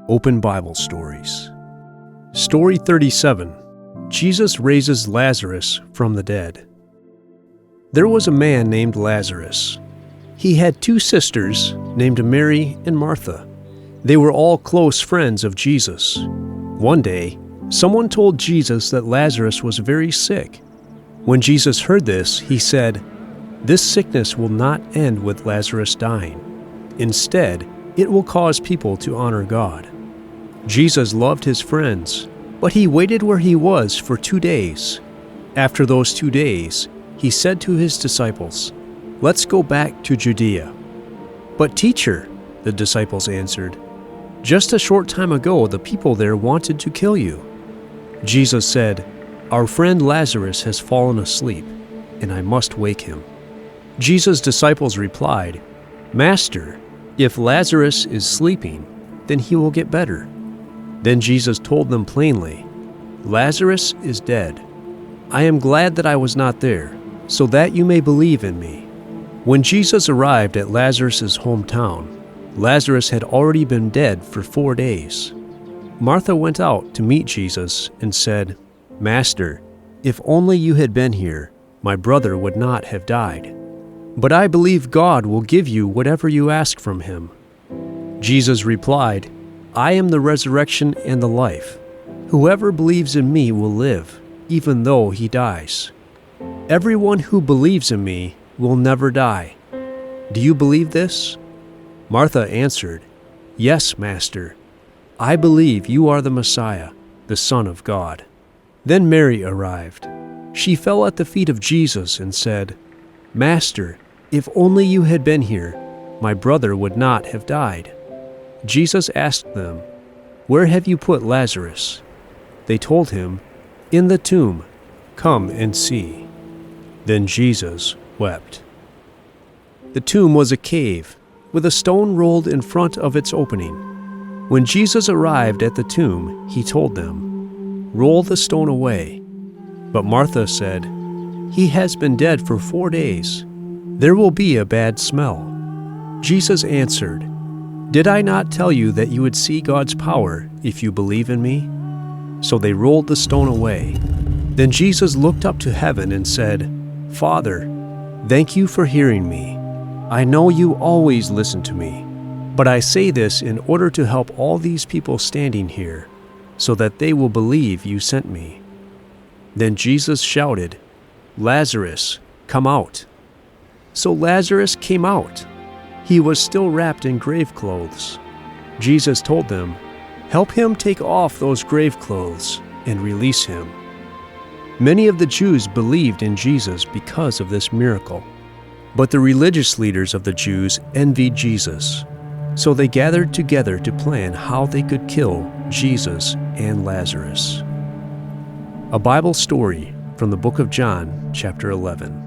Open Bible Stories. Story 37. Jesus raises Lazarus from the dead. There was a man named Lazarus. He had two sisters named Mary and Martha. They were all close friends of Jesus. One day, someone told Jesus that Lazarus was very sick. When Jesus heard this, he said, "This sickness will not end with Lazarus dying. Instead, it will cause people to honor God." Jesus loved his friends, but he waited where he was for 2 days. After those 2 days, he said to his disciples, "Let's go back to Judea." "But teacher," the disciples answered, "just a short time ago the people there wanted to kill you." Jesus said, "Our friend Lazarus has fallen asleep, and I must wake him." Jesus' disciples replied, "Master, if Lazarus is sleeping, then he will get better." Then Jesus told them plainly, "Lazarus is dead. I am glad that I was not there, so that you may believe in me." When Jesus arrived at Lazarus' hometown, Lazarus had already been dead for 4 days. Martha went out to meet Jesus and said, "Master, if only you had been here, my brother would not have died. But I believe God will give you whatever you ask from him." Jesus replied, "I am the resurrection and the life. Whoever believes in me will live, even though he dies. Everyone who believes in me will never die. Do you believe this?" Martha answered, "Yes, Master. I believe you are the Messiah, the Son of God." Then Mary arrived. She fell at the feet of Jesus and said, "Master, if only you had been here, my brother would not have died." Jesus asked them, "Where have you put Lazarus?" They told him, "In the tomb. Come and see." Then Jesus wept. The tomb was a cave, with a stone rolled in front of its opening. When Jesus arrived at the tomb, he told them, "Roll the stone away." But Martha said, "He has been dead for 4 days. There will be a bad smell." Jesus answered, "Did I not tell you that you would see God's power if you believe in me?" So they rolled the stone away. Then Jesus looked up to heaven and said, "Father, thank you for hearing me. I know you always listen to me, but I say this in order to help all these people standing here, so that they will believe you sent me." Then Jesus shouted, "Lazarus, come out." So Lazarus came out. He was still wrapped in grave clothes. Jesus told them, "Help him take off those grave clothes and release him." Many of the Jews believed in Jesus because of this miracle. But the religious leaders of the Jews envied Jesus. So they gathered together to plan how they could kill Jesus and Lazarus. A Bible story from the book of John, chapter 11.